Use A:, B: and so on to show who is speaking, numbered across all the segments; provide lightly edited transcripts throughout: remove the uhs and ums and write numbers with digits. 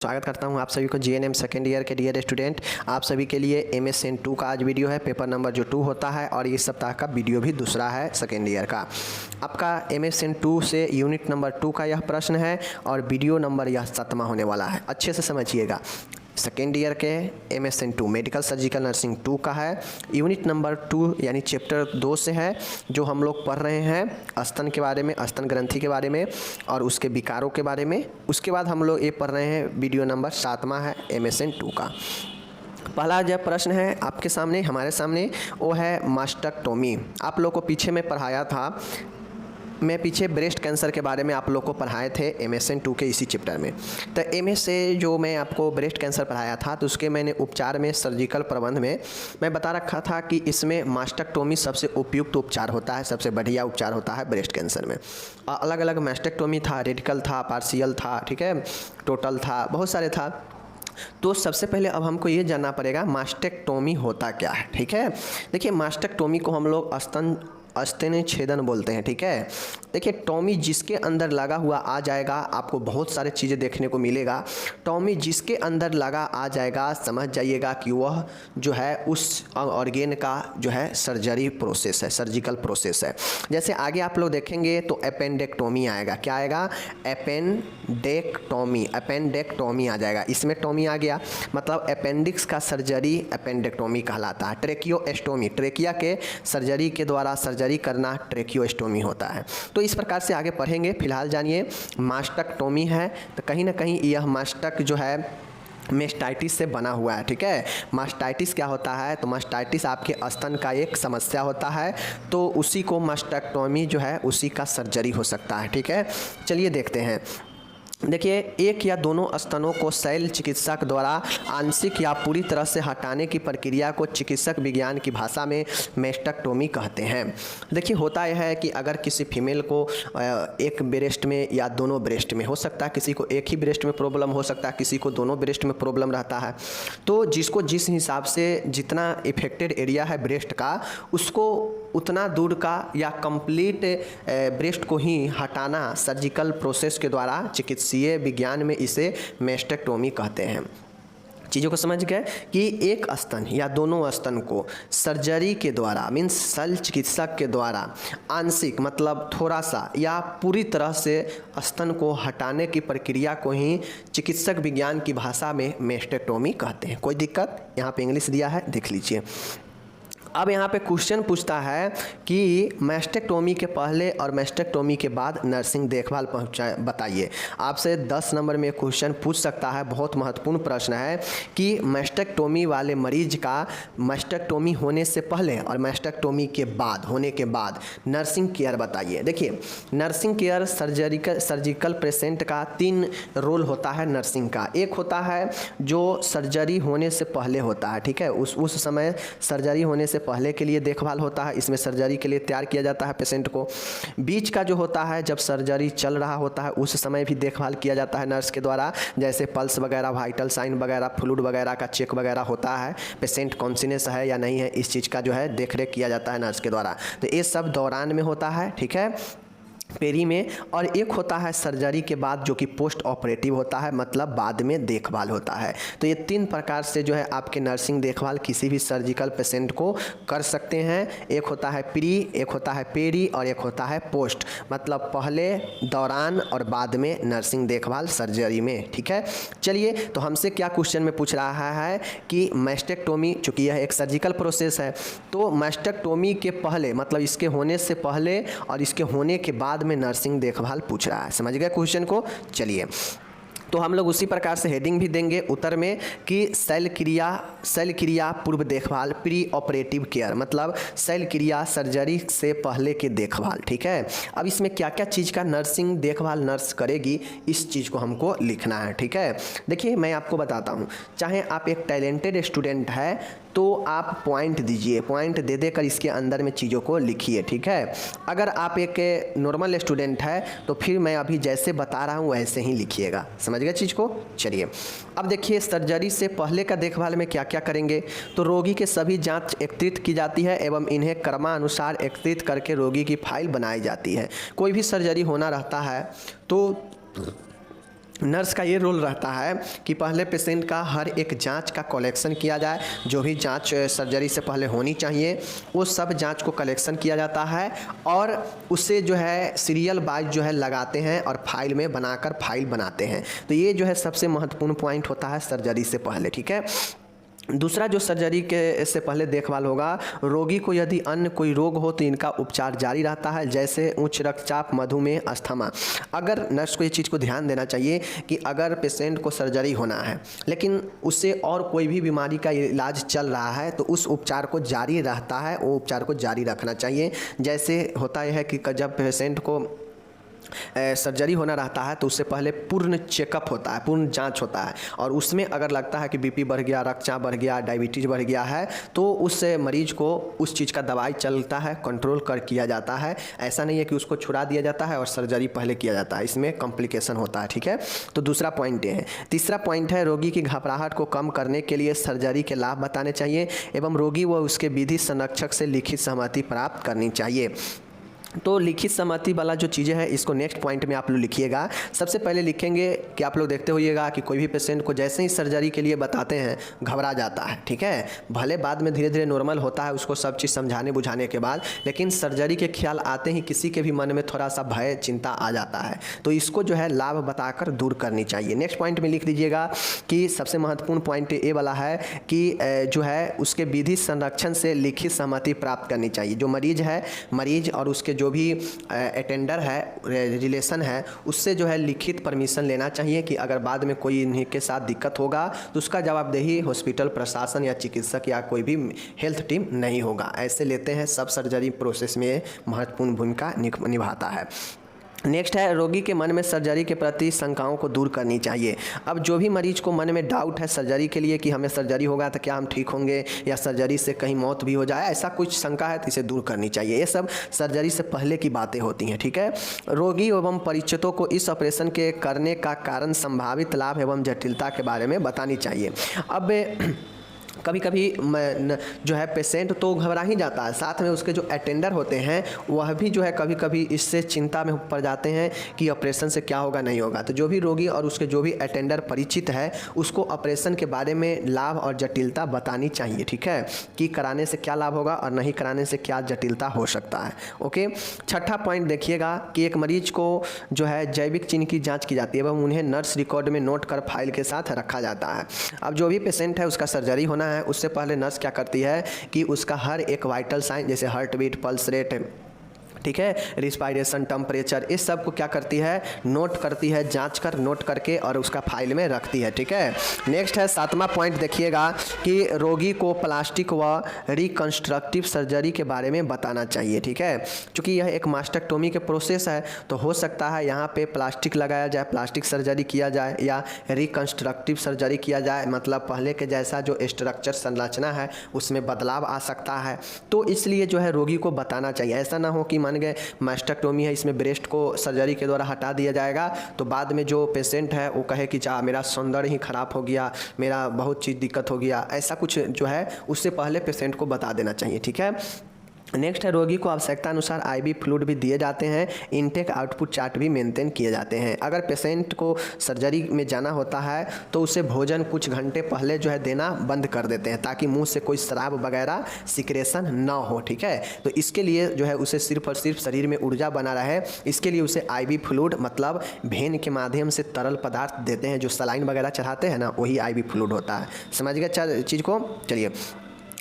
A: स्वागत करता हूं आप सभी को जीएनएम सेकेंड ईयर के डियर स्टूडेंट। आप सभी के लिए MSN 2 का आज वीडियो है। पेपर नंबर जो 2 होता है और इस सप्ताह का वीडियो भी दूसरा है सेकेंड ईयर का। आपका MSN 2 से यूनिट नंबर 2 का यह प्रश्न है और वीडियो नंबर यह 7वां होने वाला है। अच्छे से समझिएगा। सेकेंड ईयर के MSN 2 मेडिकल सर्जिकल नर्सिंग 2 का है। यूनिट नंबर 2 यानी चैप्टर 2 से है, जो हम लोग पढ़ रहे हैं स्तन के बारे में, स्तन ग्रंथि के बारे में और उसके विकारों के बारे में। उसके बाद हम लोग ये पढ़ रहे हैं वीडियो नंबर 7वां है MSN 2 का। पहला जो प्रश्न है आपके सामने, हमारे सामने, वो है मास्टेक्टोमी। आप लोग को पीछे में पढ़ाया था, मैं पीछे ब्रेस्ट कैंसर के बारे में आप लोग को पढ़ाए थे MSN 2 के इसी चैप्टर में। तो MS से जो मैं आपको ब्रेस्ट कैंसर पढ़ाया था, तो उसके मैंने उपचार में सर्जिकल प्रबंध में मैं बता रखा था कि इसमें मास्टेक्टोमी सबसे उपयुक्त उपचार होता है, सबसे बढ़िया उपचार होता है ब्रेस्ट कैंसर में। अलग अलग मास्टेक्टोमी था, रेडिकल था, पार्शियल था, ठीक है, टोटल था, बहुत सारे था। तो सबसे पहले अब हमको ये जानना पड़ेगा मास्टेक्टोमी होता क्या है। ठीक है, देखिए मास्टेक्टोमी को हम लोग स्तन छेदन बोलते हैं। ठीक है, देखिए टॉमी जिसके अंदर लगा हुआ आ जाएगा, आपको बहुत सारे चीज़ें देखने को मिलेगा। टॉमी जिसके अंदर लगा आ जाएगा, समझ जाइएगा कि वह जो है उस ऑर्गेन का जो है सर्जरी प्रोसेस है, सर्जिकल प्रोसेस है। जैसे आगे आप लोग देखेंगे तो अपेंडेक्टोमी आएगा। क्या आएगा? अपेंडेक्टोमी, अपेंडेक्टोमी आ जाएगा। इसमें टॉमी आ गया, मतलब अपेंडिक्स का सर्जरी अपेंडेक्टोमी कहलाता है। ट्रेकियोस्टोमी, ट्रेकिया के सर्जरी के द्वारा सर्जरी करना ट्रेकियोस्टोमी होता है। तो इस प्रकार से आगे पढ़ेंगे। फिलहाल जानिए मास्टेक्टोमी है तो कहीं ना कहीं यह मास्टक जो है मेस्टाइटिस से बना हुआ है। ठीक है, मास्टाइटिस क्या होता है? तो मास्टाइटिस आपके स्तन का एक समस्या होता है, तो उसी को मास्टेक्टोमी जो है उसी का सर्जरी हो सकता है। ठीक है, चलिए देखते हैं। देखिए, एक या दोनों स्तनों को शल्य चिकित्सक द्वारा आंशिक या पूरी तरह से हटाने की प्रक्रिया को चिकित्सक विज्ञान की भाषा में मेस्टेक्टोमी कहते हैं। देखिए, होता यह है कि अगर किसी फीमेल को एक ब्रेस्ट में या दोनों ब्रेस्ट में हो सकता है, किसी को एक ही ब्रेस्ट में प्रॉब्लम हो सकता है, किसी को दोनों ब्रेस्ट में प्रॉब्लम रहता है, तो जिसको जिस हिसाब से जितना इफेक्टेड एरिया है ब्रेस्ट का, उसको उतना दूर का या कंप्लीट ब्रेस्ट को ही हटाना सर्जिकल प्रोसेस के द्वारा चिकित्सीय विज्ञान में इसे मेस्टेक्टोमी कहते हैं। चीज़ों को समझ गए कि एक स्तन या दोनों स्तन को सर्जरी के द्वारा मीन्स शल्य चिकित्सक के द्वारा आंशिक मतलब थोड़ा सा या पूरी तरह से स्तन को हटाने की प्रक्रिया को ही चिकित्सक विज्ञान की भाषा में मेस्टेक्टोमी कहते हैं। कोई दिक्कत? यहाँ पे इंग्लिश दिया है, देख लीजिए। अब यहाँ पे क्वेश्चन पूछता है कि मास्टेक्टोमी के पहले और मास्टेक्टोमी के बाद नर्सिंग देखभाल बताइए। आपसे 10 नंबर में क्वेश्चन पूछ सकता है, बहुत महत्वपूर्ण प्रश्न है कि मास्टेक्टोमी वाले मरीज का मास्टेक्टोमी होने से पहले और मास्टेक्टोमी के बाद होने के बाद नर्सिंग केयर बताइए। देखिए, नर्सिंग केयर सर्जिकल पेशेंट का 3 रोल होता है नर्सिंग का। एक होता है जो सर्जरी होने से पहले होता है। ठीक है, उस समय सर्जरी होने से पहले के लिए देखभाल होता है, इसमें सर्जरी के लिए तैयार किया जाता है पेशेंट को। बीच का जो होता है जब सर्जरी चल रहा होता है उस समय भी देखभाल किया जाता है नर्स के द्वारा, जैसे पल्स वगैरह, वाइटल साइन वगैरह, फ्लूइड वगैरह का चेक वगैरह होता है, पेशेंट कॉन्शियस है या नहीं है, इस चीज़ का जो है देखरेख किया जाता है नर्स के द्वारा। तो ये सब दौरान में होता है। ठीक है, पेरी में। और एक होता है सर्जरी के बाद जो कि पोस्ट ऑपरेटिव होता है, मतलब बाद में देखभाल होता है। तो ये 3 प्रकार से जो है आपके नर्सिंग देखभाल किसी भी सर्जिकल पेशेंट को कर सकते हैं। एक होता है प्री, एक होता है पेरी और एक होता है पोस्ट, मतलब पहले, दौरान और बाद में नर्सिंग देखभाल सर्जरी में। ठीक है, चलिए तो हमसे क्या क्वेश्चन में पूछ रहा है कि मास्टेक्टोमी, चूँकि यह एक सर्जिकल प्रोसेस है, तो मास्टेक्टोमी के पहले मतलब इसके होने से पहले और इसके होने के बाद में नर्सिंग देखभाल पूछ रहा है। समझ गए क्वेश्चन को? चलिए, तो हम लोग उसी प्रकार से हेडिंग भी देंगे उत्तर में कि शल्य क्रिया पूर्व देखभाल, प्री ऑपरेटिव केयर, मतलब शल्य क्रिया सर्जरी से पहले के देखभाल। ठीक है, अब इसमें क्या क्या चीज़ का नर्सिंग देखभाल नर्स करेगी, इस चीज़ को हमको लिखना है। ठीक है, देखिए मैं आपको बताता हूँ, चाहे आप एक टैलेंटेड स्टूडेंट है तो आप पॉइंट दीजिए, पॉइंट दे देकर इसके अंदर में चीज़ों को लिखिए। ठीक है, अगर आप एक नॉर्मल स्टूडेंट है तो फिर मैं अभी जैसे बता रहा हूँ वैसे ही लिखिएगा। समझ गए चीज़ को? चलिए, अब देखिए सर्जरी से पहले का देखभाल में क्या क्या करेंगे। तो रोगी के सभी जांच एकत्रित की जाती है एवं इन्हें क्रमानुसार एकत्रित करके रोगी की फाइल बनाई जाती है। कोई भी सर्जरी होना रहता है तो नर्स का ये रोल रहता है कि पहले पेशेंट का हर एक जांच का कलेक्शन किया जाए, जो भी जांच सर्जरी से पहले होनी चाहिए वो सब जांच को कलेक्शन किया जाता है और उसे जो है सीरियल वाइज जो है लगाते हैं और फाइल में बनाकर फाइल बनाते हैं। तो ये जो है सबसे महत्वपूर्ण पॉइंट होता है सर्जरी से पहले, ठीक है। दूसरा जो सर्जरी के से पहले देखभाल होगा, रोगी को यदि अन्य कोई रोग हो तो इनका उपचार जारी रहता है, जैसे उच्च रक्तचाप, मधुमेह, अस्थमा। अगर नर्स को ये चीज़ को ध्यान देना चाहिए कि अगर पेशेंट को सर्जरी होना है लेकिन उससे और कोई भी बीमारी का इलाज चल रहा है तो उस उपचार को जारी रहता है, वो उपचार को जारी रखना चाहिए। जैसे होता यह है कि जब पेशेंट को सर्जरी होना रहता है तो उससे पहले पूर्ण चेकअप होता है, पूर्ण जांच होता है और उसमें अगर लगता है कि बीपी बढ़ गया, रक्तचाप बढ़ गया, डायबिटीज़ बढ़ गया है तो उस मरीज को उस चीज़ का दवाई चलता है, कंट्रोल कर किया जाता है। ऐसा नहीं है कि उसको छुड़ा दिया जाता है और सर्जरी पहले किया जाता है, इसमें कॉम्प्लिकेशन होता है, ठीक है। तो दूसरा पॉइंट ये है। तीसरा पॉइंट है, रोगी की घबराहट को कम करने के लिए सर्जरी के लाभ बताने चाहिए एवं रोगी व उसके विधि संरक्षक से लिखित सहमति प्राप्त करनी चाहिए। तो लिखित सहमति वाला जो चीज़ें हैं इसको नेक्स्ट पॉइंट में आप लोग लिखिएगा। सबसे पहले लिखेंगे कि आप लोग देखते होइएगा कि कोई भी पेशेंट को जैसे ही सर्जरी के लिए बताते हैं घबरा जाता है, ठीक है। भले बाद में धीरे धीरे नॉर्मल होता है उसको सब चीज़ समझाने बुझाने के बाद, लेकिन सर्जरी के ख्याल आते ही किसी के भी मन में थोड़ा सा भय, चिंता आ जाता है। तो इसको जो है लाभ बताकर दूर करनी चाहिए। नेक्स्ट पॉइंट में लिख दीजिएगा कि सबसे महत्वपूर्ण पॉइंट ये वाला है कि जो है उसके विधि संरक्षण से लिखित सहमति प्राप्त करनी चाहिए। जो मरीज और उसके जो भी अटेंडर है, रिलेशन है, उससे जो है लिखित परमिशन लेना चाहिए कि अगर बाद में कोई इन्हीं के साथ दिक्कत होगा तो उसका जवाबदेही हॉस्पिटल प्रशासन या चिकित्सक या कोई भी हेल्थ टीम नहीं होगा। ऐसे लेते हैं, सब सर्जरी प्रोसेस में महत्वपूर्ण भूमिका निभाता है। नेक्स्ट है, रोगी के मन में सर्जरी के प्रति शंकाओं को दूर करनी चाहिए। अब जो भी मरीज को मन में डाउट है सर्जरी के लिए कि हमें सर्जरी होगा तो क्या हम ठीक होंगे या सर्जरी से कहीं मौत भी हो जाए, ऐसा कुछ शंका है तो इसे दूर करनी चाहिए। ये सब सर्जरी से पहले की बातें होती हैं, ठीक है। रोगी एवं परिचितों को इस ऑपरेशन के करने का कारण, संभावित लाभ एवं जटिलता के बारे में बतानी चाहिए। अब कभी कभी जो है पेशेंट तो घबरा ही जाता है, साथ में उसके जो अटेंडर होते हैं वह भी जो है कभी कभी इससे चिंता में पड़ जाते हैं कि ऑपरेशन से क्या होगा नहीं होगा। तो जो भी रोगी और उसके जो भी अटेंडर परिचित है उसको ऑपरेशन के बारे में लाभ और जटिलता बतानी चाहिए, ठीक है, कि कराने से क्या लाभ होगा और नहीं कराने से क्या जटिलता हो सकता है। ओके, छठा पॉइंट देखिएगा कि एक मरीज को जो है जैविक चिन्ह की जाँच की जाती है एवं उन्हें नर्स रिकॉर्ड में नोट कर फाइल के साथ रखा जाता है। अब जो भी पेशेंट है उसका सर्जरी होना है, उससे पहले नर्स क्या करती है कि उसका हर एक वाइटल साइन जैसे हार्ट बीट, पल्स रेट, ठीक है, रिस्पायरेशन, टेम्परेचर, इस सब को क्या करती है, नोट करती है, जांच कर नोट करके और उसका फाइल में रखती है, ठीक है। नेक्स्ट है सातवां पॉइंट देखिएगा कि रोगी को प्लास्टिक व रिकंस्ट्रक्टिव सर्जरी के बारे में बताना चाहिए, ठीक है। क्योंकि यह एक मास्टेक्टोमी के प्रोसेस है तो हो सकता है यहाँ पे प्लास्टिक लगाया जाए, प्लास्टिक सर्जरी किया जाए या रिकंस्ट्रक्टिव सर्जरी किया जाए, मतलब पहले के जैसा जो स्ट्रक्चर संरचना है उसमें बदलाव आ सकता है। तो इसलिए जो है रोगी को बताना चाहिए। ऐसा ना हो कि मान गए मास्टेक्टोमी है, इसमें ब्रेस्ट को सर्जरी के द्वारा हटा दिया जाएगा तो बाद में जो पेशेंट है वो कहे कि मेरा सौंदर्य ही खराब हो गया, मेरा बहुत चीज़ दिक्कत हो गया, ऐसा कुछ जो है उससे पहले पेशेंट को बता देना चाहिए, ठीक है। नेक्स्ट है, रोगी को आवश्यकता अनुसार आईवी फ्लूइड भी दिए जाते हैं, इनटेक आउटपुट चार्ट भी मेंटेन किए जाते हैं। अगर पेशेंट को सर्जरी में जाना होता है तो उसे भोजन कुछ घंटे पहले जो है देना बंद कर देते हैं ताकि मुंह से कोई शराब वगैरह सिक्रेशन ना हो, ठीक है। तो इसके लिए जो है उसे सिर्फ और सिर्फ शरीर में ऊर्जा बना रहे, इसके लिए उसे आईवी फ्लूइड मतलब भेन के माध्यम से तरल पदार्थ देते हैं। जो सलाइन वगैरह चढ़ाते हैं ना वही आईवी फ्लूइड होता है। समझ गए चीज़ को। चलिए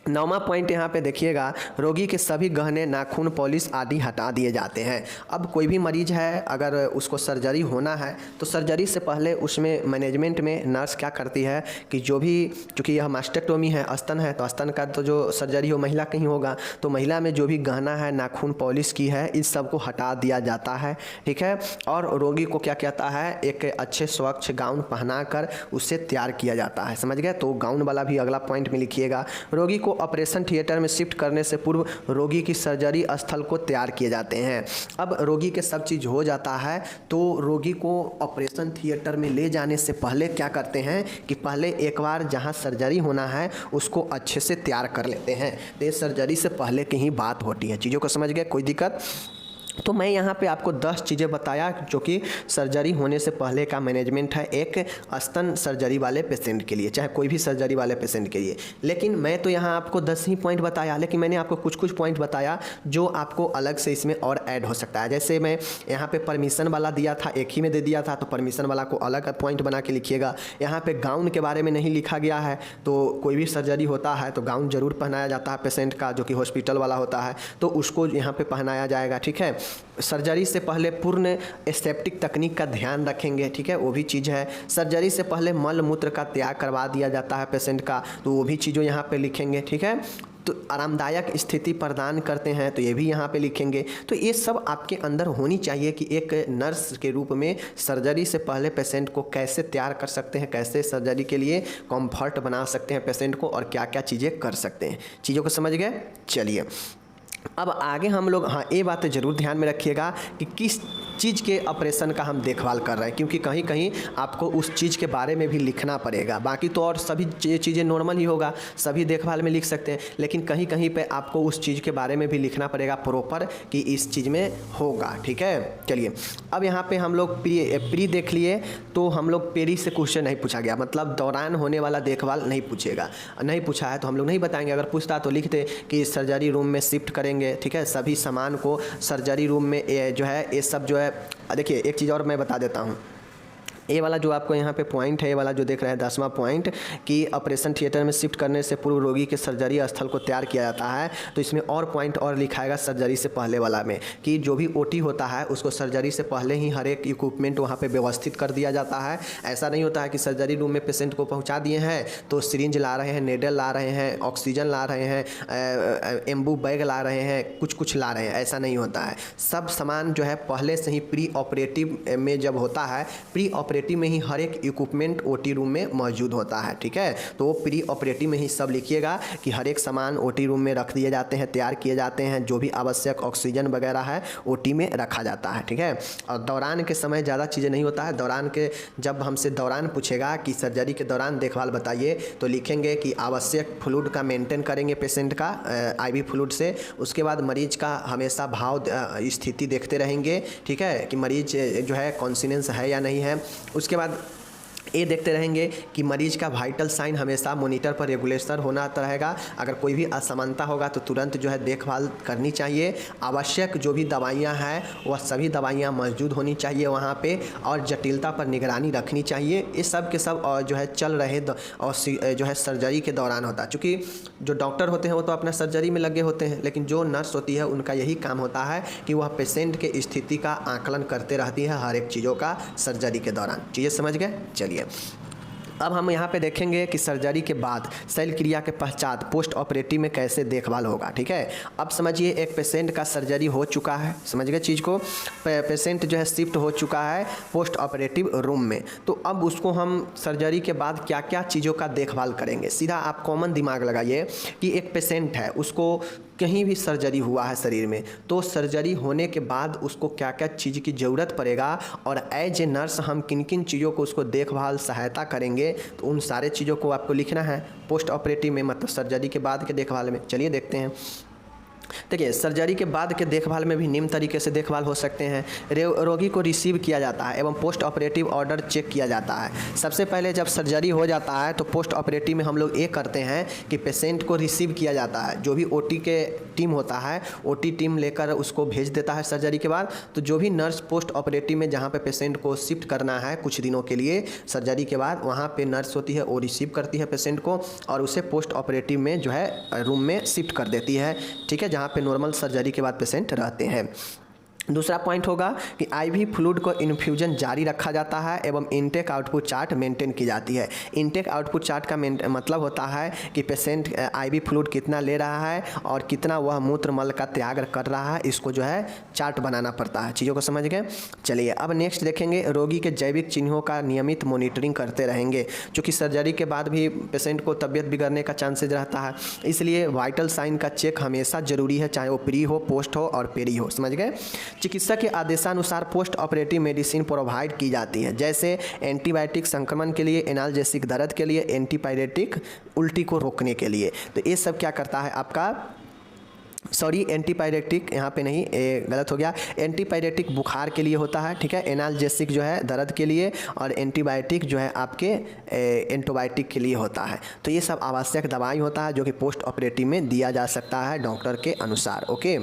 A: नौवां पॉइंट यहाँ पे देखिएगा, रोगी के सभी गहने, नाखून, पॉलिश आदि हटा दिए जाते हैं। अब कोई भी मरीज है अगर उसको सर्जरी होना है तो सर्जरी से पहले उसमें मैनेजमेंट में नर्स क्या करती है कि जो भी, चूँकि यह मास्टेक्टोमी है, स्तन है तो स्तन का तो जो सर्जरी हो महिला का ही होगा, तो महिला में जो भी गहना है, नाखून, पॉलिश की है, इस सब को हटा दिया जाता है, ठीक है। और रोगी को क्या कहता है, एक अच्छे स्वच्छ गाउन पहना कर उससे तैयार किया जाता है। समझ गए। तो गाउन वाला भी अगला पॉइंट में लिखिएगा। रोगी को ऑपरेशन थिएटर में शिफ्ट करने से पूर्व रोगी की सर्जरी स्थल को तैयार किए जाते हैं। अब रोगी के सब चीज़ हो जाता है तो रोगी को ऑपरेशन थिएटर में ले जाने से पहले क्या करते हैं कि पहले एक बार जहां सर्जरी होना है उसको अच्छे से तैयार कर लेते हैं। तो ये सर्जरी से पहले की ही बात होती है। चीज़ों को समझ गए, कोई दिक्कत। तो मैं यहाँ पे आपको 10 चीज़ें बताया जो कि सर्जरी होने से पहले का मैनेजमेंट है एक स्तन सर्जरी वाले पेशेंट के लिए, चाहे कोई भी सर्जरी वाले पेशेंट के लिए। लेकिन मैं तो यहाँ आपको 10 ही पॉइंट बताया, लेकिन मैंने आपको कुछ कुछ पॉइंट बताया जो आपको अलग से इसमें और ऐड हो सकता है। जैसे मैं यहाँ पे परमिशन वाला दिया था, एक ही में दे दिया था, तो परमिशन वाला को अलग पॉइंट बना के लिखिएगा। यहाँ पर गाउन के बारे में नहीं लिखा गया है, तो कोई भी सर्जरी होता है तो गाउन जरूर पहनाया जाता है पेशेंट का, जो कि हॉस्पिटल वाला होता है, तो उसको यहाँ पर पहनाया जाएगा। ठीक है, सर्जरी से पहले पूर्ण एसेप्टिक तकनीक का ध्यान रखेंगे। ठीक है, वो भी चीज़ है। सर्जरी से पहले मल मूत्र का त्याग करवा दिया जाता है पेशेंट का, तो वो भी चीज़ों यहाँ पे लिखेंगे। ठीक है, तो आरामदायक स्थिति प्रदान करते हैं, तो ये भी यहाँ पे लिखेंगे। तो ये सब आपके अंदर होनी चाहिए कि एक नर्स के रूप में सर्जरी से पहले पेशेंट को कैसे तैयार कर सकते हैं, कैसे सर्जरी के लिए कंफर्ट बना सकते हैं पेशेंट को, और क्या क्या चीज़ें कर सकते हैं। चीज़ों को समझ गए? चलिए अब आगे हम लोग, हाँ ये बात ज़रूर ध्यान में रखिएगा कि किस चीज़ के ऑपरेशन का हम देखभाल कर रहे हैं, क्योंकि कहीं कहीं आपको उस चीज़ के बारे में भी लिखना पड़ेगा। बाकी तो और सभी चीज़ें नॉर्मल ही होगा, सभी देखभाल में लिख सकते हैं, लेकिन कहीं कहीं पे आपको उस चीज़ के बारे में भी लिखना पड़ेगा प्रॉपर कि इस चीज़ में होगा। ठीक है, चलिए अब यहाँ पे हम लोग प्री देख लिए, तो हम लोग पेरी से क्वेश्चन नहीं पूछा गया, मतलब दौरान होने वाला देखभाल नहीं पूछेगा, नहीं पूछा है तो हम लोग नहीं बताएंगे। अगर पूछता तो लिखते कि सर्जरी रूम में शिफ्ट करेंगे। ठीक है, सभी सामान को सर्जरी रूम में जो है ये सब जो है, देखिए एक चीज़ और मैं बता देता हूँ। ये वाला जो आपको यहाँ पे पॉइंट है, ये वाला जो देख रहे हैं 10वां पॉइंट कि ऑपरेशन थिएटर में शिफ्ट करने से पूर्व रोगी के सर्जरी स्थल को तैयार किया जाता है, तो इसमें और पॉइंट और लिखाएगा सर्जरी से पहले वाला में कि जो भी ओटी होता है उसको सर्जरी से पहले ही हर एक इक्विपमेंट वहाँ पे व्यवस्थित कर दिया जाता है। ऐसा नहीं होता है कि सर्जरी रूम में पेशेंट को पहुँचा दिए हैं तो सिरिंज ला रहे हैं, नेडल ला रहे हैं, ऑक्सीजन ला रहे हैं, एम्बू बैग ला रहे हैं, कुछ ला रहे हैं, ऐसा नहीं होता है। सब सामान जो है पहले से ही प्री ऑपरेटिव में जब होता है, प्री ऑपरेटिव में ही हर एक इक्विपमेंट ओटी रूम में मौजूद होता है। ठीक है, तो वो प्री ऑपरेटिव में ही सब लिखिएगा कि हर एक सामान ओटी रूम में रख दिए जाते हैं, तैयार किए जाते हैं, जो भी आवश्यक ऑक्सीजन वगैरह है ओटी में रखा जाता है। ठीक है, और दौरान के समय ज़्यादा चीज़ें नहीं होता है। दौरान के जब हमसे दौरान पूछेगा कि सर्जरी के दौरान देखभाल बताइए, तो लिखेंगे कि आवश्यक फ्लूइड का मेंटेन करेंगे पेशेंट का आईवी फ्लूइड से। उसके बाद मरीज का हमेशा भाव स्थिति देखते रहेंगे। ठीक है, कि मरीज जो है कॉन्सिनेंस है या नहीं है। उसके बाद ये देखते रहेंगे कि मरीज का वाइटल साइन हमेशा मॉनिटर पर रेगुलेशन होना रहेगा। अगर कोई भी असमानता होगा तो तुरंत जो है देखभाल करनी चाहिए। आवश्यक जो भी दवाइयां हैं वह सभी दवाइयां मौजूद होनी चाहिए वहां पे, और जटिलता पर निगरानी रखनी चाहिए। ये सब के सब जो है चल रहे और जो है सर्जरी के दौरान होता है। चूँकि जो डॉक्टर होते हैं वो तो अपना सर्जरी में लगे होते हैं, लेकिन जो नर्स होती है उनका यही काम होता है कि वह पेशेंट के स्थिति का आकलन करते रहती है हर एक चीज़ों का सर्जरी के दौरान। चीज़ें समझ गए? चलिए अब हम यहाँ पे देखेंगे कि सर्जरी के बाद शल्य क्रिया के पश्चात पोस्ट ऑपरेटिव में कैसे देखभाल होगा। ठीक है, अब समझिए एक पेशेंट का सर्जरी हो चुका है, समझ गए चीज़ को, पेशेंट जो है शिफ्ट हो चुका है पोस्ट ऑपरेटिव रूम में, तो अब उसको हम सर्जरी के बाद क्या क्या चीज़ों का देखभाल करेंगे। सीधा आप कॉमन दिमाग लगाइए कि एक पेशेंट है, उसको कहीं भी सर्जरी हुआ है शरीर में, तो सर्जरी होने के बाद उसको क्या क्या चीज़ की ज़रूरत पड़ेगा, और एज ए नर्स हम किन किन चीज़ों को उसको देखभाल सहायता करेंगे, तो उन सारे चीज़ों को आपको लिखना है पोस्ट ऑपरेटिव में, मतलब सर्जरी के बाद के देखभाल में। चलिए देखते हैं। देखिए सर्जरी के बाद के देखभाल में भी निम्न तरीके से देखभाल हो सकते हैं। रोगी को रिसीव किया जाता है एवं पोस्ट ऑपरेटिव ऑर्डर चेक किया जाता है। सबसे पहले जब सर्जरी हो जाता है तो पोस्ट ऑपरेटिव में हम लोग ये करते हैं कि पेशेंट को रिसीव किया जाता है। जो भी ओटी के टीम होता है, ओटी टीम लेकर उसको भेज देता है सर्जरी के बाद। तो जो भी नर्स पोस्ट ऑपरेटिव में जहाँ पे पेशेंट को शिफ्ट करना है कुछ दिनों के लिए सर्जरी के बाद, वहाँ पे नर्स होती है, वो रिसीव करती है पेशेंट को और उसे पोस्ट ऑपरेटिव में जो है रूम में शिफ्ट कर देती है। ठीक है, जहाँ पे नॉर्मल सर्जरी के बाद पेशेंट रहते हैं। दूसरा पॉइंट होगा कि आईवी फ्लूइड को इन्फ्यूजन जारी रखा जाता है एवं इनटेक आउटपुट चार्ट मेंटेन की जाती है। इनटेक आउटपुट चार्ट का मतलब होता है कि पेशेंट आईवी फ्लूइड कितना ले रहा है और कितना वह मूत्र मल का त्याग कर रहा है, इसको जो है चार्ट बनाना पड़ता है। चीज़ों को समझ गए? चलिए अब नेक्स्ट देखेंगे, रोगी के जैविक चिन्हों का नियमित मॉनिटरिंग करते रहेंगे। चूँकि सर्जरी के बाद भी पेशेंट को तबीयत बिगड़ने का चांसेज रहता है, इसलिए वाइटल साइन का चेक हमेशा जरूरी है, चाहे वो प्री हो, पोस्ट हो और पेरी हो। समझ गए? चिकित्सक के आदेशानुसार पोस्ट ऑपरेटिव मेडिसिन प्रोवाइड की जाती है, जैसे एंटीबायोटिक संक्रमण के लिए, एनाल्जेसिक दर्द के लिए, एंटीपायरेटिक उल्टी को रोकने के लिए। तो ये सब क्या करता है आपका सॉरी एंटीपायरेटिक यहाँ पे नहीं, गलत हो गया। एंटीपायरेटिक बुखार के लिए होता है, ठीक है। एनाल्जेसिक जो है दर्द के लिए, और एंटीबायोटिक जो है आपके एंटीबायोटिक के लिए होता है। तो ये सब आवश्यक दवाई होता है जो कि पोस्ट ऑपरेटिव में दिया जा सकता है डॉक्टर के अनुसार। ओके,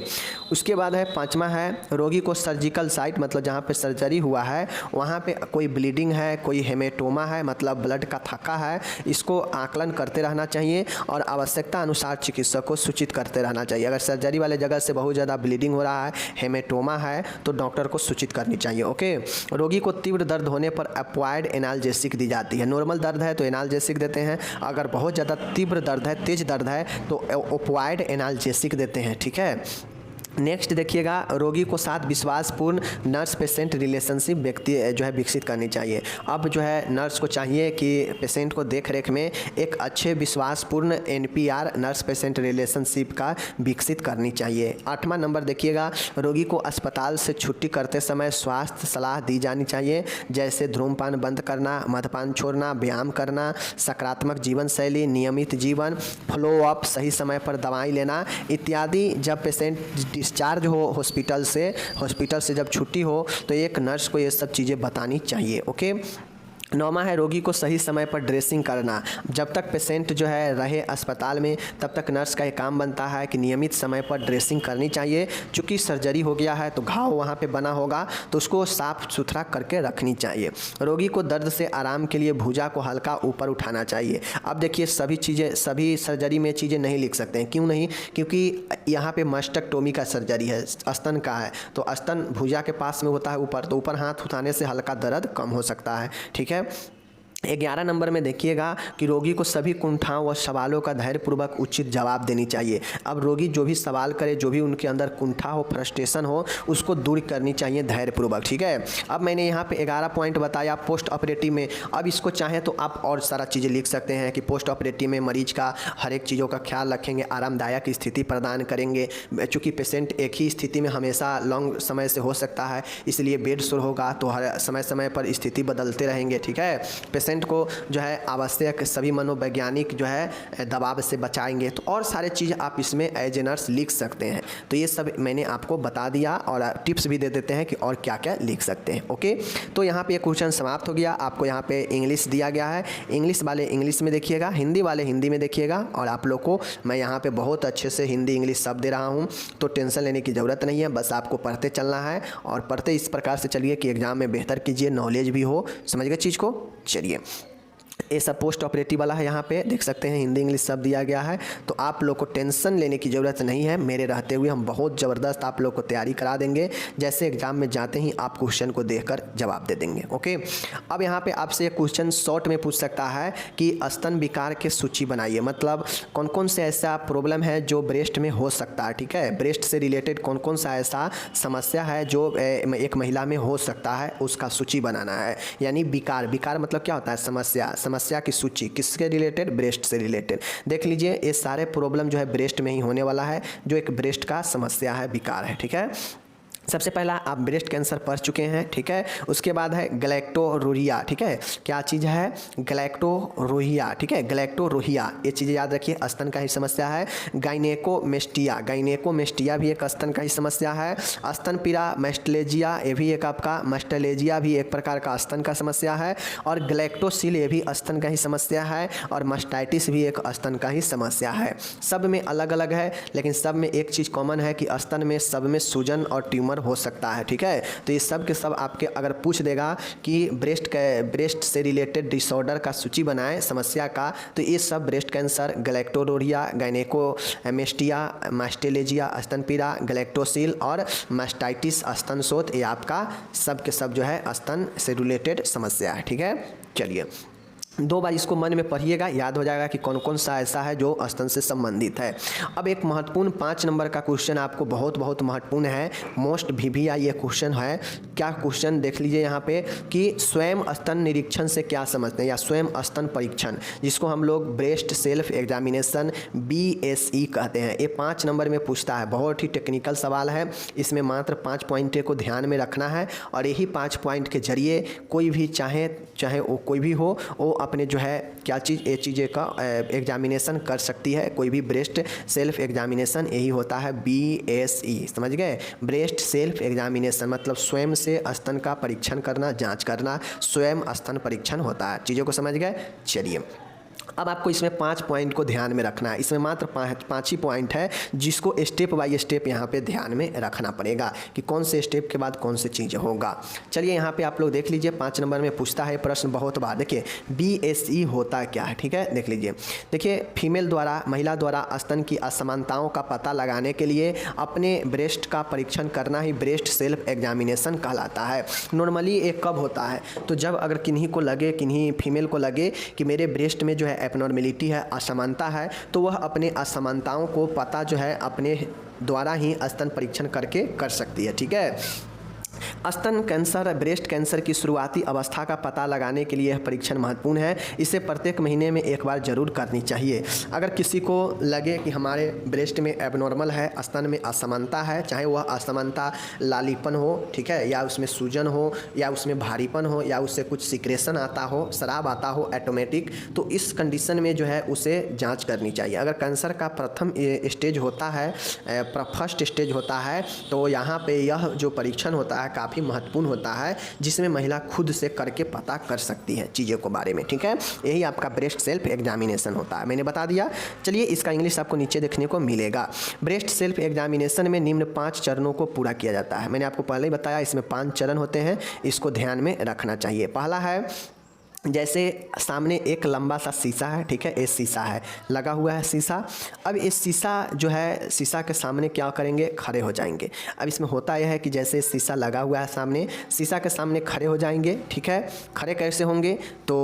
A: उसके बाद है पाँचवा है रोगी को सर्जिकल साइट, मतलब जहाँ पे सर्जरी हुआ है वहाँ पे कोई ब्लीडिंग है, कोई हेमेटोमा है, मतलब ब्लड का थक्का है, इसको आकलन करते रहना चाहिए और आवश्यकता अनुसार चिकित्सक को सूचित करते रहना चाहिए। अगर सर्जरी वाले जगह से बहुत ज़्यादा ब्लीडिंग हो रहा है, हेमेटोमा है, तो डॉक्टर को सूचित करनी चाहिए। ओके, रोगी को तीव्र दर्द होने पर अप्वाइड एनाल्जेसिक दी जाती है। नॉर्मल दर्द है तो एनाल्जेसिक देते हैं, अगर बहुत ज़्यादा तीव्र दर्द है, तेज दर्द है, तो अप्वाइड एनाल्जेसिक देते हैं, ठीक है। नेक्स्ट देखिएगा, रोगी को साथ विश्वासपूर्ण नर्स पेशेंट रिलेशनशिप व्यक्ति जो है विकसित करनी चाहिए। अब जो है नर्स को चाहिए कि पेशेंट को देख रेख में एक अच्छे विश्वासपूर्ण NPR नर्स पेशेंट रिलेशनशिप का विकसित करनी चाहिए। 8वां नंबर देखिएगा, रोगी को अस्पताल से छुट्टी करते समय स्वास्थ्य सलाह दी जानी चाहिए, जैसे धूम्रपान बंद करना, मद्यपान छोड़ना, व्यायाम करना, सकारात्मक जीवन शैली, नियमित जीवन, फॉलो अप, सही समय पर दवाई लेना इत्यादि। जब पेशेंट डिस्चार्ज हो हॉस्पिटल से जब छुट्टी हो तो एक नर्स को ये सब चीज़ें बतानी चाहिए। ओके, 9वां है रोगी को सही समय पर ड्रेसिंग करना। जब तक पेशेंट जो है रहे अस्पताल में तब तक नर्स का ये काम बनता है कि नियमित समय पर ड्रेसिंग करनी चाहिए। चूँकि सर्जरी हो गया है तो घाव वहाँ पे बना होगा तो उसको साफ़ सुथरा करके रखनी चाहिए। रोगी को दर्द से आराम के लिए भुजा को हल्का ऊपर उठाना चाहिए। अब देखिए सभी सर्जरी में चीज़ें नहीं लिख सकते हैं, क्यों नहीं? क्योंकि यहाँ पे मस्टेक्टोमी का सर्जरी है, स्तन का है, तो स्तन भुजा के पास में होता है ऊपर, तो ऊपर हाथ उठाने से हल्का दर्द कम हो सकता है, ठीक है। 11 नंबर में देखिएगा कि रोगी को सभी कुंठाओं व सवालों का धैर्यपूर्वक उचित जवाब देनी चाहिए। अब रोगी जो भी सवाल करे, जो भी उनके अंदर कुंठा हो, फ्रस्ट्रेशन हो, उसको दूर करनी चाहिए धैर्यपूर्वक, ठीक है। अब मैंने यहाँ पे 11 पॉइंट बताया पोस्ट ऑपरेटिव में। अब इसको चाहें तो आप और सारा चीज़ें लिख सकते हैं कि पोस्ट ऑपरेटिव में मरीज का हर एक चीज़ों का ख्याल रखेंगे, आरामदायक स्थिति प्रदान करेंगे। चूँकि पेशेंट एक ही स्थिति में हमेशा लॉन्ग समय से हो सकता है, इसलिए बेड शोर होगा तो हर समय समय पर स्थिति बदलते रहेंगे, ठीक है। पेशेंट को जो है आवश्यक सभी मनोवैज्ञानिक जो है दबाव से बचाएंगे। तो और सारे चीज़ आप इसमें एज ए नर्स लिख सकते हैं। तो ये सब मैंने आपको बता दिया और टिप्स भी दे देते हैं कि और क्या क्या लिख सकते हैं। ओके, तो यहाँ पे क्वेश्चन समाप्त हो गया। आपको यहाँ पे इंग्लिश दिया गया है, इंग्लिश वाले इंग्लिश में देखिएगा, हिंदी वाले हिंदी में देखिएगा, और आप लोग को मैं यहाँ पे बहुत अच्छे से हिंदी इंग्लिश सब दे रहा हूँ, तो टेंशन लेने की ज़रूरत नहीं है। बस आपको पढ़ते चलना है और पढ़ते इस प्रकार से चलिए कि एग्ज़ाम में बेहतर कीजिए, नॉलेज भी हो, समझ गए चीज़ को। चलिए, ये सब पोस्ट ऑपरेटिव वाला है, यहाँ पे देख सकते हैं हिंदी इंग्लिश सब दिया गया है। तो आप लोग को टेंशन लेने की ज़रूरत नहीं है, मेरे रहते हुए हम बहुत ज़बरदस्त आप लोग को तैयारी करा देंगे। जैसे एग्जाम में जाते ही आप क्वेश्चन को देखकर जवाब दे देंगे। ओके, अब यहाँ पे आपसे एक क्वेश्चन शॉर्ट में पूछ सकता है कि स्तन विकार के सूची बनाइए, मतलब कौन कौन से ऐसा प्रॉब्लम है जो ब्रेस्ट में हो सकता है, ठीक है। ब्रेस्ट से रिलेटेड कौन कौन सा ऐसा समस्या है जो एक महिला में हो सकता है, उसका सूची बनाना है। यानी विकार मतलब क्या होता है? समस्या की सूची, किसके रिलेटेड? ब्रेस्ट से रिलेटेड। देख लीजिए, ये सारे प्रॉब्लम जो है ब्रेस्ट में ही होने वाला है, जो एक ब्रेस्ट का समस्या है, विकार है, ठीक है। सबसे पहला आप ब्रेस्ट कैंसर पढ़ चुके हैं, ठीक है। उसके बाद है गैलेक्टोरोहिया, ठीक है। क्या चीज़ है? गैलेक्टोरोहिया, ठीक है, गैलेक्टोरोहिया, ये चीज़ें याद रखिए, स्तन का ही समस्या है। गाइनेकोमेस्टिया भी एक स्तन का ही समस्या है। स्तन पीड़ा मैस्टलेजिया, ये भी एक आपका मैस्टलेजिया भी एक प्रकार का स्तन का समस्या है। और गैलेक्टोसिल, ये भी स्तन का ही समस्या है। और मास्टाइटिस भी एक स्तन का ही समस्या है। सब में अलग अलग है, लेकिन सब में एक चीज़ कॉमन है कि स्तन में सब में सूजन और ट्यूमर हो सकता है, ठीक है। तो ये सब के सब आपके अगर पूछ देगा कि ब्रेस्ट से रिलेटेड डिसऑर्डर का सूची बनाएं समस्या का, तो ये सब ब्रेस्ट कैंसर, गैलेक्टोरोहिया, गाइनेकोमेस्टिया, मास्टेलेजिया स्तन पीड़ा, गैलेक्टोसिल और मास्टाइटिस स्तन शोथ, ये आपका सब के सब जो है स्तन से रिलेटेड समस्या है, ठीक है। चलिए, 2 बार इसको मन में पढ़िएगा, याद हो जाएगा कि कौन कौन सा ऐसा है जो स्तन से संबंधित है। अब एक महत्वपूर्ण 5 नंबर का क्वेश्चन आपको बहुत महत्वपूर्ण है, मोस्ट VVI ये क्वेश्चन है। क्या क्वेश्चन देख लीजिए यहाँ पे कि स्वयं स्तन निरीक्षण से क्या समझते हैं, या स्वयं स्तन परीक्षण, जिसको हम लोग ब्रेस्ट सेल्फ एग्जामिनेशन BSE कहते हैं। ये 5 नंबर में पूछता है, बहुत ही टेक्निकल सवाल है। इसमें मात्र 5 पॉइंट को ध्यान में रखना है और यही 5 पॉइंट के जरिए कोई भी चाहे वो कोई भी हो, वो अपने जो है क्या चीज़, ये चीज़ें का एग्जामिनेशन कर सकती है। कोई भी ब्रेस्ट सेल्फ एग्जामिनेशन यही होता है, BSE, समझ गए। ब्रेस्ट सेल्फ एग्जामिनेशन मतलब स्वयं से स्तन का परीक्षण करना, जांच करना, स्वयं स्तन परीक्षण होता है। चीज़ों को समझ गए। चलिए अब आपको इसमें 5 पॉइंट को ध्यान में रखना है। इसमें मात्र 5 ही पॉइंट है जिसको स्टेप बाय स्टेप यहाँ पे ध्यान में रखना पड़ेगा कि कौन से स्टेप के बाद कौन सी चीज़ होगा। चलिए यहाँ पे आप लोग देख लीजिए, 5 नंबर में पूछता है प्रश्न बहुत बार। देखिए BSE होता क्या है, ठीक है, देख लीजिए। देखिए फीमेल द्वारा, महिला द्वारा स्तन की असमानताओं का पता लगाने के लिए अपने ब्रेस्ट का परीक्षण करना ही ब्रेस्ट सेल्फ एग्जामिनेशन कहलाता है। नॉर्मली ये कब होता है, तो जब अगर किन्हीं को लगे, किन्हीं फीमेल को लगे कि मेरे ब्रेस्ट में जो है एबनॉर्मेलिटी है, असमानता है, तो वह अपने असमानताओं को पता जो है अपने द्वारा ही स्तन परीक्षण करके कर सकती है, ठीक है। स्तन कैंसर, ब्रेस्ट कैंसर की शुरुआती अवस्था का पता लगाने के लिए यह परीक्षण महत्वपूर्ण है। इसे प्रत्येक महीने में एक बार जरूर करनी चाहिए। अगर किसी को लगे कि हमारे ब्रेस्ट में एबनॉर्मल है, स्तन में असमानता है, चाहे वह असमानता लालीपन हो, ठीक है, या उसमें सूजन हो, या उसमें भारीपन हो, या उससे कुछ सिक्रेशन आता हो, शराब आता हो ऑटोमेटिक, तो इस कंडीशन में जो है उसे जाँच करनी चाहिए। अगर कैंसर का प्रथम स्टेज होता है, फर्स्ट स्टेज होता है, तो यहाँ पर यह जो परीक्षण होता है काफ़ी महत्वपूर्ण होता है, जिसमें महिला खुद से करके पता कर सकती है चीज़ों के बारे में, ठीक है। यही आपका ब्रेस्ट सेल्फ एग्जामिनेशन होता है, मैंने बता दिया। चलिए इसका इंग्लिश आपको नीचे देखने को मिलेगा। ब्रेस्ट सेल्फ एग्जामिनेशन में निम्न 5 चरणों को पूरा किया जाता है। मैंने आपको पहले ही बताया इसमें 5 चरण होते हैं, इसको ध्यान में रखना चाहिए। पहला है, जैसे सामने एक लंबा सा शीशा है, ठीक है, ये शीशा है, लगा हुआ है शीशा। अब इस शीशा जो है, शीशा के सामने क्या करेंगे, खड़े हो जाएंगे। अब इसमें होता यह है कि जैसे शीशा लगा हुआ है सामने, शीशा के सामने खड़े हो जाएंगे, ठीक है। खड़े कैसे होंगे, तो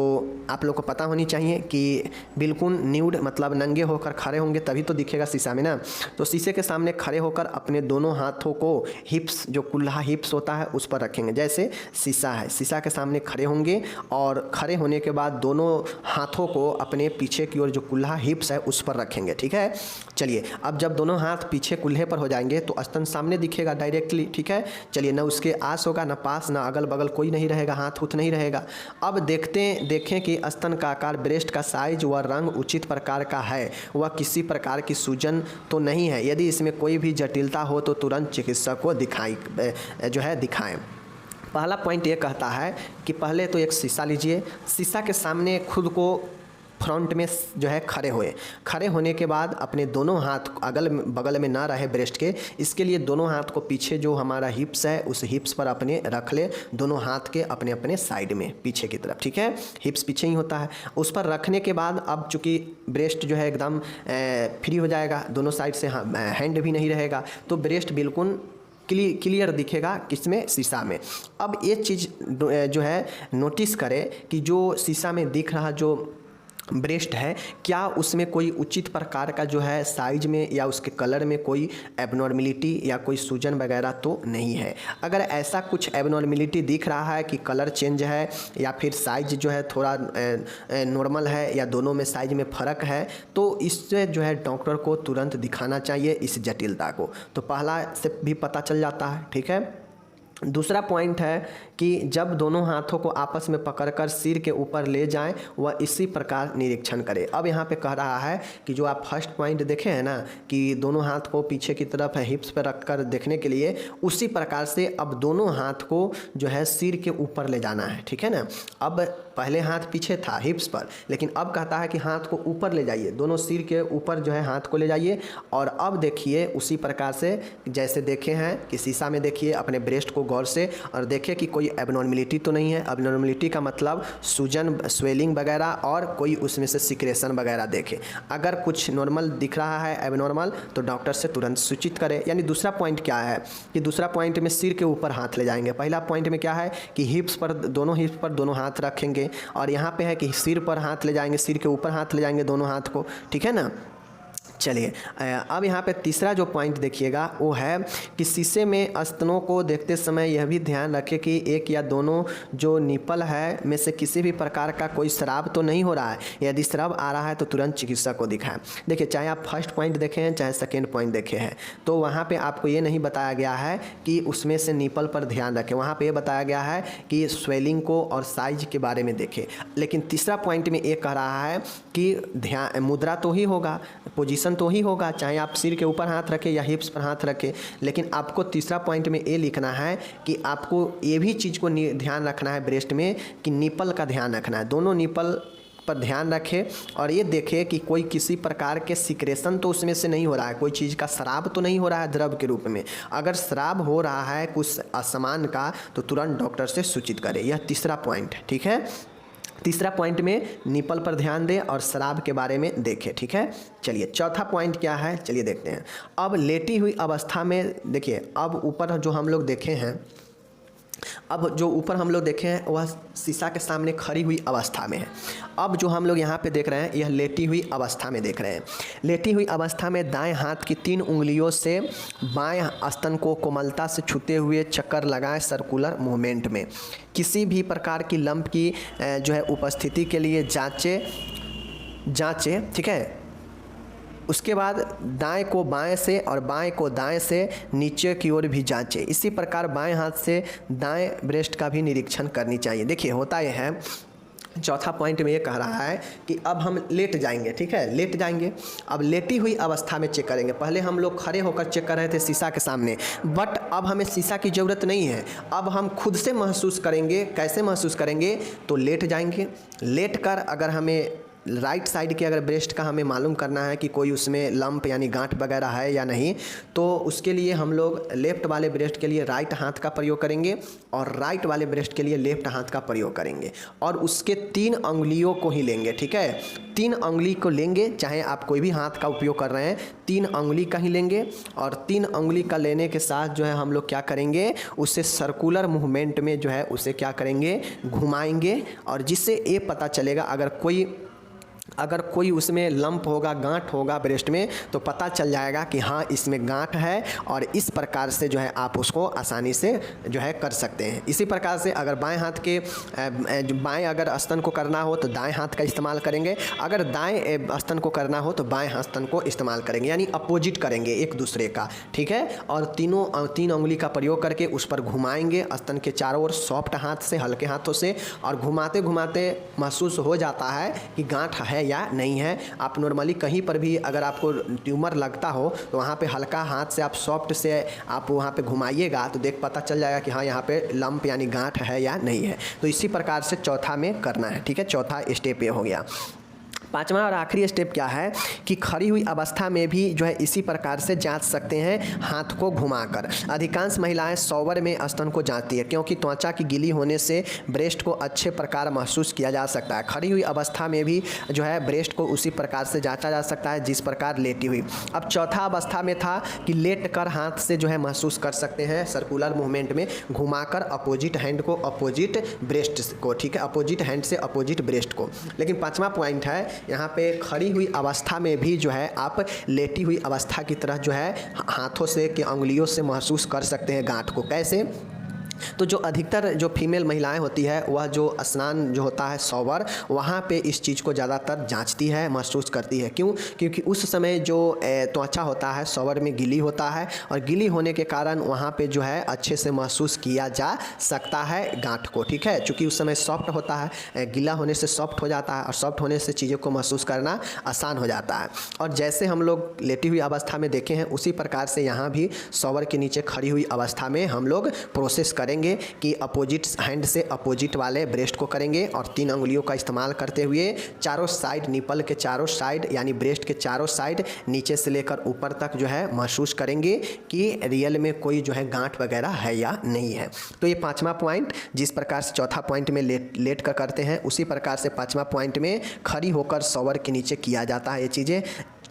A: आप लोग को पता होनी चाहिए कि बिल्कुल न्यूड मतलब नंगे होकर खड़े होंगे, तभी तो दिखेगा शीशा में ना। तो शीशे के सामने खड़े होकर अपने दोनों हाथों को हिप्स, जो कुल्हा हिप्स होता है, उस पर रखेंगे। जैसे शीशा है, शीशा के सामने खड़े होंगे और खड़े होने के बाद दोनों हाथों को अपने पीछे की ओर जो कुल्हा हिप्स है उस पर रखेंगे, ठीक है। चलिए अब जब दोनों हाथ पीछे कुल्हे पर हो जाएंगे तो स्तन सामने दिखेगा डायरेक्टली, ठीक है। चलिए ना उसके आस होगा, ना पास, ना अगल बगल कोई नहीं रहेगा, हाथ उठ नहीं रहेगा। अब देखें कि स्तन का आकार, ब्रेस्ट का साइज व रंग उचित प्रकार का है, वह किसी प्रकार की सूजन तो नहीं है। यदि इसमें कोई भी जटिलता हो तो तुरंत चिकित्सक को दिखाएं। पहला पॉइंट ये कहता है कि पहले तो एक शीशा लीजिए, शीशा के सामने खुद को फ्रंट में जो है खड़े होने के बाद अपने दोनों हाथ अगल बगल में ना रहे ब्रेस्ट के, इसके लिए दोनों हाथ को पीछे जो हमारा हिप्स है उस हिप्स पर अपने रख ले, दोनों हाथ के अपने अपने साइड में पीछे की तरफ, ठीक है। हिप्स पीछे ही होता है। उस पर रखने के बाद अब चूँकि ब्रेस्ट जो है एकदम फ्री हो जाएगा, दोनों साइड से हैंड भी नहीं रहेगा, तो ब्रेस्ट बिल्कुल क्लियर दिखेगा, किसमें, शीशा में। अब ये चीज़ जो है नोटिस करें कि जो शीशा में दिख रहा जो ब्रेस्ट है, क्या उसमें कोई उचित प्रकार का जो है साइज में या उसके कलर में कोई एबनॉर्मेलिटी या कोई सूजन वगैरह तो नहीं है। अगर ऐसा कुछ एबनॉर्मेलिटी दिख रहा है कि कलर चेंज है या फिर साइज जो है थोड़ा नॉर्मल है या दोनों में साइज में फ़र्क है, तो इससे जो है डॉक्टर को तुरंत दिखाना चाहिए इस जटिलता को। तो पहला से भी पता चल जाता है, ठीक है। दूसरा पॉइंट है कि जब दोनों हाथों को आपस में पकड़कर सिर के ऊपर ले जाएं, वह इसी प्रकार निरीक्षण करें। अब यहाँ पे कह रहा है कि जो आप फर्स्ट पॉइंट देखे हैं ना कि दोनों हाथ को पीछे की तरफ हिप्स पर रखकर देखने के लिए, उसी प्रकार से अब दोनों हाथ को जो है सिर के ऊपर ले जाना है, ठीक है ना। अब पहले हाथ पीछे था हिप्स पर, लेकिन अब कहता है कि हाथ को ऊपर ले जाइए, दोनों सिर के ऊपर जो है हाथ को ले जाइए। और अब देखिए उसी प्रकार से जैसे देखे हैं कि शीशा में देखिए अपने ब्रेस्ट को गौर से और देखिए कि कोई एबनॉर्मेलिटी तो नहीं है। एबनॉर्मेलिटी का मतलब सूजन, स्वेलिंग वगैरह और कोई उसमें से सिक्रेशन वगैरह देखे। अगर कुछ नॉर्मल दिख रहा है एबनॉर्मल, तो डॉक्टर से तुरंत सूचित करें। यानी दूसरा पॉइंट क्या है कि दूसरा पॉइंट में सिर के ऊपर हाथ ले जाएंगे। पहला पॉइंट में क्या है कि हिप्स पर दोनों हाथ रखेंगे, और यहाँ पे है कि सिर पर हाथ ले जाएंगे, सिर के ऊपर हाथ ले जाएंगे दोनों हाथ को, ठीक है ना। चलिए अब यहाँ पे तीसरा जो पॉइंट देखिएगा वो है कि शीशे में स्तनों को देखते समय यह भी ध्यान रखें कि एक या दोनों जो निपल है में से किसी भी प्रकार का कोई स्राव तो नहीं हो रहा है। यदि स्राव आ रहा है तो तुरंत चिकित्सक को दिखाएं। देखिए चाहे आप फर्स्ट पॉइंट देखें हैं चाहे सेकेंड पॉइंट देखे हैं तो वहाँ पर आपको ये नहीं बताया गया है कि उसमें से निपल पर ध्यान रखें, वहाँ पर यह बताया गया है कि स्वेलिंग को और साइज के बारे में देखें। लेकिन तीसरा पॉइंट में ये कह रहा है कि ध्यान मुद्रा तो ही होगा, पोजीशन तो ही होगा, चाहे आप सिर के ऊपर हाथ रखें या हिप्स पर हाथ रखें। लेकिन आपको तीसरा पॉइंट में ये लिखना है कि आपको ये भी चीज़ को ध्यान रखना है ब्रेस्ट में कि निपल का ध्यान रखना है, दोनों निपल पर ध्यान रखें और ये देखें कि कोई किसी प्रकार के सिक्रेशन तो उसमें से नहीं हो रहा है, कोई चीज़ का स्राव तो नहीं हो रहा है द्रव के रूप में। अगर स्राव हो रहा है कुछ असमान का तो तुरंत डॉक्टर से सूचित करें। यह तीसरा पॉइंट है, ठीक है। तीसरा पॉइंट में निपल पर ध्यान दें और स्राव के बारे में देखें, ठीक है। चलिए चौथा पॉइंट क्या है, चलिए देखते हैं। अब लेटी हुई अवस्था में देखिए, अब ऊपर जो हम लोग देखे हैं, अब जो ऊपर हम लोग देखे हैं वह शीशा के सामने खड़ी हुई अवस्था में है। अब जो हम लोग यहाँ पे देख रहे हैं यह लेटी हुई अवस्था में देख रहे हैं। लेटी हुई अवस्था में दाएं हाथ की 3 उंगलियों से बाएं स्तन को कोमलता से छूते हुए चक्कर लगाएं सर्कुलर मूवमेंट में। किसी भी प्रकार की लंप की जो है उपस्थिति के लिए जांचें, ठीक है। उसके बाद दाएं को बाएं से और बाएं को दाएं से नीचे की ओर भी जांचें। इसी प्रकार बाएं हाथ से दाएं ब्रेस्ट का भी निरीक्षण करनी चाहिए। देखिए होता यह है, चौथा पॉइंट में ये कह रहा है कि अब हम लेट जाएंगे, ठीक है, लेट जाएंगे। अब लेटी हुई अवस्था में चेक करेंगे। पहले हम लोग खड़े होकर चेक कर रहे थे शीशा के सामने, बट अब हमें शीशा की ज़रूरत नहीं है। अब हम खुद से महसूस करेंगे। कैसे महसूस करेंगे, तो लेट जाएंगे। लेट कर अगर हमें राइट साइड के अगर ब्रेस्ट का हमें मालूम करना है कि कोई उसमें लंप यानी गांठ वगैरह है या नहीं, तो उसके लिए हम लोग लेफ्ट वाले ब्रेस्ट के लिए राइट हाथ का प्रयोग करेंगे और राइट वाले ब्रेस्ट के लिए लेफ्ट हाथ का प्रयोग करेंगे और उसके 3 अंगुलियों को ही लेंगे, ठीक है। 3 अंगुली को लेंगे, चाहे आप कोई भी हाथ का उपयोग कर रहे हैं, 3 अंगुली का ही लेंगे और 3 अंगुली का लेने के साथ जो है हम लोग क्या करेंगे, उससे सर्कुलर मूवमेंट में जो है उसे क्या करेंगे, घुमाएंगे। और जिससे ये पता चलेगा अगर कोई उसमें लंप होगा, गांठ होगा ब्रेस्ट में, तो पता चल जाएगा कि हाँ इसमें गांठ है और इस प्रकार से जो है आप उसको आसानी से जो है कर सकते हैं। इसी प्रकार से अगर बाएं हाथ के बाएं अगर स्तन को करना हो तो दाएं हाथ का इस्तेमाल करेंगे, अगर दाएं स्तन को करना हो तो बाएं स्तन को इस्तेमाल करेंगे, यानी अपोजिट करेंगे एक दूसरे का, ठीक है। और 3 अंगुली का प्रयोग करके उस पर घुमाएंगे स्तन के चारों ओर सॉफ्ट हाथ से, हल्के हाथों से, और घुमाते घुमाते महसूस हो जाता है कि गांठ है या नहीं है। आप नॉर्मली कहीं पर भी अगर आपको ट्यूमर लगता हो तो वहाँ पे हल्का हाथ से आप सॉफ्ट से आप वहाँ पे घुमाइएगा तो पता चल जाएगा कि हाँ यहाँ पे लंप यानी गांठ है या नहीं है। तो इसी प्रकार से चौथा में करना है, ठीक है। चौथा स्टेप ये हो गया। 5वां और आखिरी स्टेप क्या है कि खड़ी हुई अवस्था में भी जो है इसी प्रकार से जांच सकते हैं हाथ को घुमाकर। अधिकांश महिलाएं शॉवर में स्तन को जांचती है क्योंकि त्वचा की गीली होने से ब्रेस्ट को अच्छे प्रकार महसूस किया जा सकता है। खड़ी हुई अवस्था में भी जो है ब्रेस्ट को उसी प्रकार से जांचा जा सकता है जिस प्रकार लेटी हुई। अब चौथा अवस्था में था कि लेट कर हाथ से जो है महसूस कर सकते हैं सर्कुलर मूवमेंट में घुमाकर अपोजिट हैंड को अपोजिट ब्रेस्ट को, ठीक है, अपोजिट हैंड से अपोजिट ब्रेस्ट को। लेकिन 5वां पॉइंट है यहाँ पे खड़ी हुई अवस्था में भी जो है आप लेटी हुई अवस्था की तरह जो है हाथों से कि अंगुलियों से महसूस कर सकते हैं गांठ को। कैसे, तो जो अधिकतर जो फीमेल महिलाएं होती है वह जो स्नान जो होता है शॉवर, वहाँ पे इस चीज़ को ज़्यादातर जांचती है, महसूस करती है। क्यों, क्योंकि उस समय जो त्वचा होता है शॉवर में गीली होता है और गीली होने के कारण वहाँ पे जो है अच्छे से महसूस किया जा सकता है गांठ को, ठीक है। चूँकि उस समय सॉफ्ट होता है, गीला होने से सॉफ्ट हो जाता है और सॉफ्ट होने से चीज़ों को महसूस करना आसान हो जाता है। और जैसे हम लोग लेटी हुई अवस्था में देखे हैं उसी प्रकार से यहाँ भी शॉवर के नीचे खड़ी हुई अवस्था में हम लोग प्रोसेस करेंगे कि अपोजिट हैंड से अपोजिट वाले ब्रेस्ट को करेंगे और 3 अंगुलियों का इस्तेमाल करते हुए चारों साइड, निपल के चारों साइड यानी ब्रेस्ट के चारों साइड नीचे से लेकर ऊपर तक जो है महसूस करेंगे कि रियल में कोई जो है गांठ वगैरह है या नहीं है। तो ये 5वां पॉइंट, जिस प्रकार से चौथा पॉइंट में लेट कर करते हैं उसी प्रकार से 5वां पॉइंट में खड़ी होकर शॉवर के नीचे किया जाता है ये चीज़ें।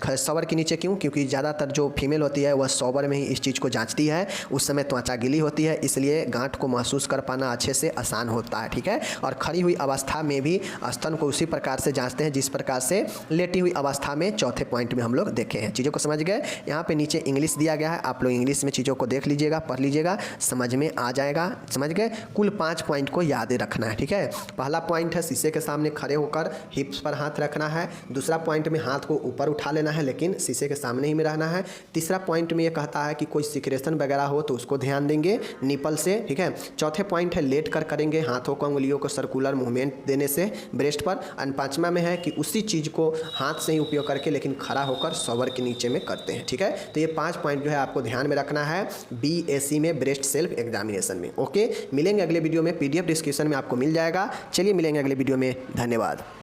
A: शॉवर के नीचे क्यों? क्योंकि ज़्यादातर जो फीमेल होती है वह शॉवर में ही इस चीज़ को जांचती है, उस समय त्वचा गीली होती है, इसलिए गांठ को महसूस कर पाना अच्छे से आसान होता है, ठीक है। और खड़ी हुई अवस्था में भी स्तन को उसी प्रकार से जांचते हैं जिस प्रकार से लेटी हुई अवस्था में चौथे पॉइंट में हम लोग देखे हैं। चीज़ों को समझ गए? यहाँ पे नीचे इंग्लिश दिया गया है, आप लोग इंग्लिश में चीज़ों को देख लीजिएगा, पढ़ लीजिएगा, समझ में आ जाएगा। समझ गए? कुल 5 पॉइंट को याद रखना है, ठीक है। पहला पॉइंट है शीशे के सामने खड़े होकर हिप्स पर हाथ रखना है। दूसरा पॉइंट में हाथ को ऊपर उठा लेना है लेकिन शीशे के सामने ही में रहना है। तीसरा पॉइंट में ये कहता है कि कोई सिक्रेशन वगैरह हो तो उसको ध्यान देंगे निपल से, ठीक है। चौथे पॉइंट है लेट कर करेंगे, हाथों को अंगुलियों को सर्कुलर मूवमेंट देने से ब्रेस्ट पर। और पांचवा में है कि उसी चीज़ को हाथ से ही उपयोग करके लेकिन खड़ा होकर शॉवर के नीचे में करते हैं, ठीक है। तो ये 5 पॉइंट जो है आपको ध्यान में रखना है BAC में ब्रेस्ट सेल्फ एग्जामिनेशन में। ओके, मिलेंगे अगले वीडियो में, PDF डिस्क्रिप्शन में आपको मिल जाएगा। चलिए मिलेंगे अगले वीडियो में, धन्यवाद।